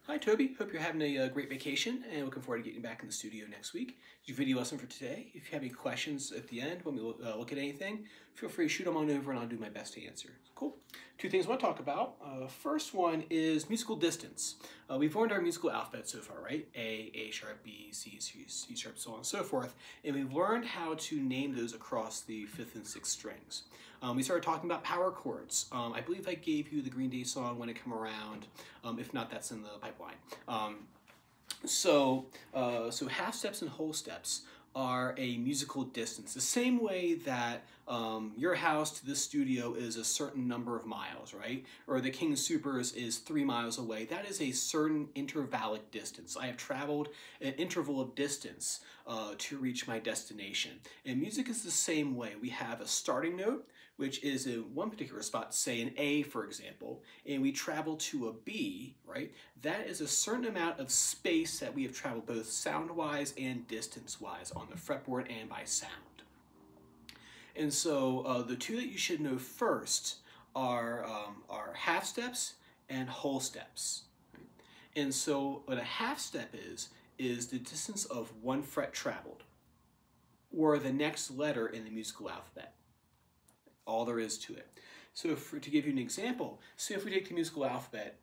Hi Toby, hope you're having a great vacation and looking forward to getting back in the studio next week. Your video lesson for today. If you have any questions at the end when we look at anything, feel free to shoot them on over and I'll do my best to answer. Cool. Two things I want to talk about. First one is musical distance. We've learned our musical alphabet so far, right? A sharp, B, C, C sharp, so on and so forth. And we've learned how to name those across the 5th and 6th strings. We started talking about power chords. I believe I gave you the Green Day song When It Come Around. If not, that's in the pipeline. So half steps and whole steps are a musical distance. The same way that your house to this studio is a certain number of miles, right? Or the King Soopers is 3 miles away. That is a certain intervallic distance. I have traveled an interval of distance to reach my destination. And music is the same way. We have a starting note, which is in one particular spot, say an A, for example, and we travel to a B, right? That is a certain amount of space that we have traveled both sound-wise and distance-wise on the fretboard and by sound. And so the two that you should know first are half steps and whole steps. And so what a half step is the distance of 1 fret traveled, or the next letter in the musical alphabet. All there is to it. So to give you an example, say if we take the musical alphabet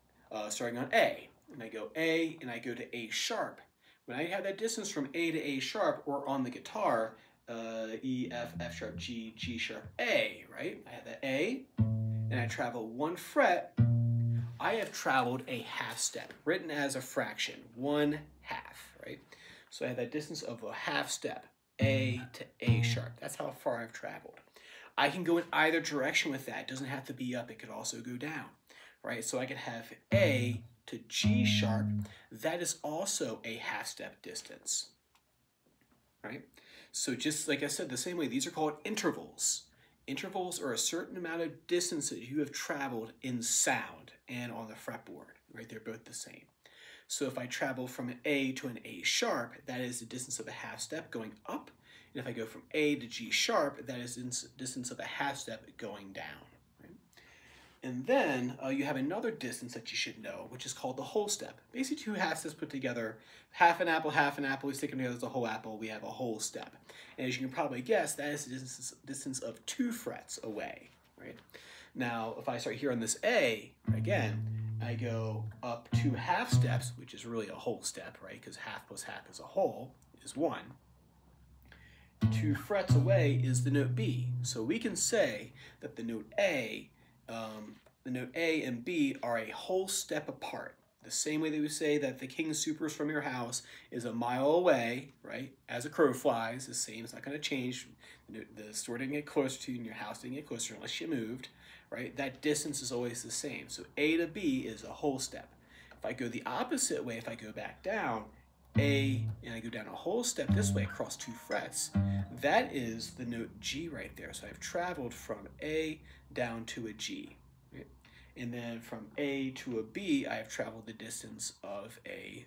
starting on A, and I go A and I go to A sharp, when I have that distance from A to A sharp, or on the guitar, E, F, F sharp, G, G sharp, A, right? I have that A, and I travel 1 fret, I have traveled a half step, written as a fraction, 1/2, right? So I have that distance of a half step, A to A sharp. That's how far I've traveled. I can go in either direction with that. It doesn't have to be up. It could also go down, right? So I could have A to G sharp. That is also a half step distance, right? So just like I said, the same way, these are called intervals. Intervals are a certain amount of distance that you have traveled in sound and on the fretboard, right? They're both the same. So if I travel from an A to an A sharp, that is the distance of a half step going up. And if I go from A to G sharp, that is the distance of a half step going down. Right? And then you have another distance that you should know, which is called the whole step. Basically 2 half steps put together, half an apple, we stick them together as a whole apple, we have a whole step. And as you can probably guess, that is the distance of 2 frets away. Right? Now, if I start here on this A, again, I go up 2 half steps, which is really a whole step, right? Because half plus half is a whole, is 1. 2 frets away is the note B. So we can say that the note A and B are a whole step apart. The same way that we say that the King Soopers from your house is a mile away, right? As a crow flies, the same, it's not going to change. The store didn't get closer to you and your house didn't get closer unless you moved, right? That distance is always the same. So A to B is a whole step. If I go the opposite way, if I go back down, A, and I go down a whole step this way across 2 frets, that is the note G right there. So I've traveled from A down to a G. Right? And then from A to a B, I have traveled the distance of a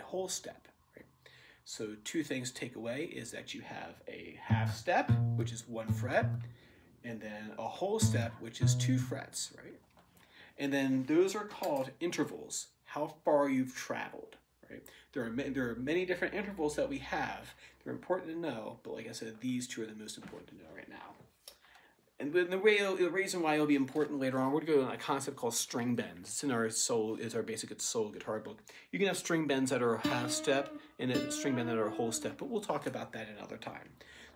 whole step. Right? So 2 things to take away is that you have a half step, which is 1 fret, and then a whole step, which is 2 frets. Right? And then those are called intervals, how far you've traveled. Right? There are many different intervals that we have. They're important to know, but like I said, these 2 are the most important to know right now. And the reason why it'll be important later on, we're going to go on a concept called string bends. It's in our basic solo guitar book. You can have string bends that are a half step and a string bend that are a whole step, but we'll talk about that another time.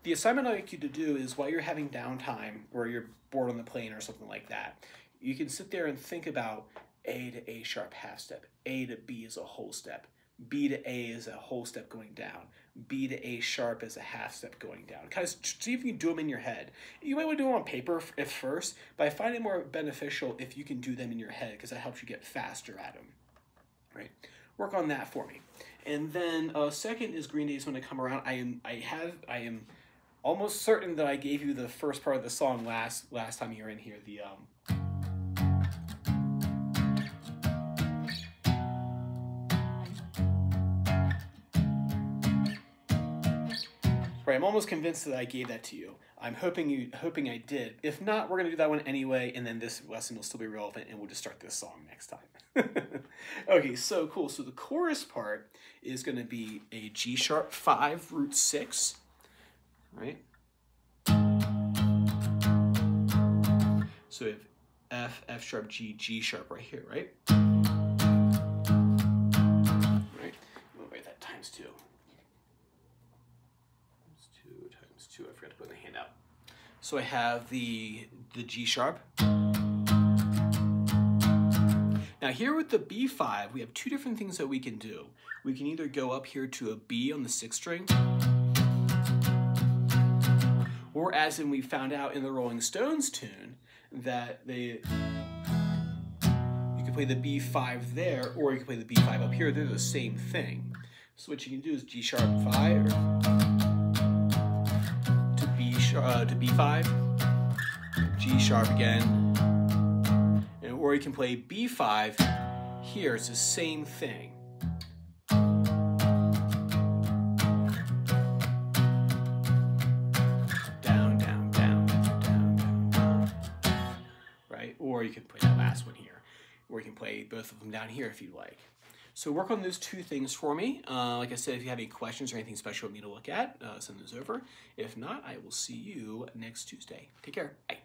The assignment I'd like you to do is while you're having downtime or you're bored on the plane or something like that, you can sit there and think about A to A sharp half step, A to B is a whole step, B to A is a whole step going down. B to A sharp is a half step going down. Kind of see if you can do them in your head. You might want to do them on paper at first, but I find it more beneficial if you can do them in your head because that helps you get faster at them. Right? Work on that for me. And then second is Green Day's When It Come Around. I am almost certain that I gave you the first part of the song last time you were in here. Right, I'm almost convinced that I gave that to you. I'm hoping I did. If not, we're going to do that one anyway, and then this lesson will still be relevant, and we'll just start this song next time. Okay, so cool. So the chorus part is going to be a G sharp 5 root 6, right? So we have F, F sharp, G, G sharp right here, right? Right? We'll write that times 2. Times 2 times 2. I forgot to put in the handout. So I have the G sharp. Now here with the B5, we have two different things that we can do. We can either go up here to a B on the 6th string, or as in we found out in the Rolling Stones tune, that you can play the B5 there, or you can play the B5 up here. They're the same thing. So what you can do is G sharp 5 to B5, G sharp again, or you can play B5 here. It's the same thing. Down, down, down, down, down, down. Right? Or you can play that last one here. Or you can play both of them down here if you'd like. So work on those two things for me. Like I said, if you have any questions or anything special for me to look at, send those over. If not, I will see you next Tuesday. Take care. Bye.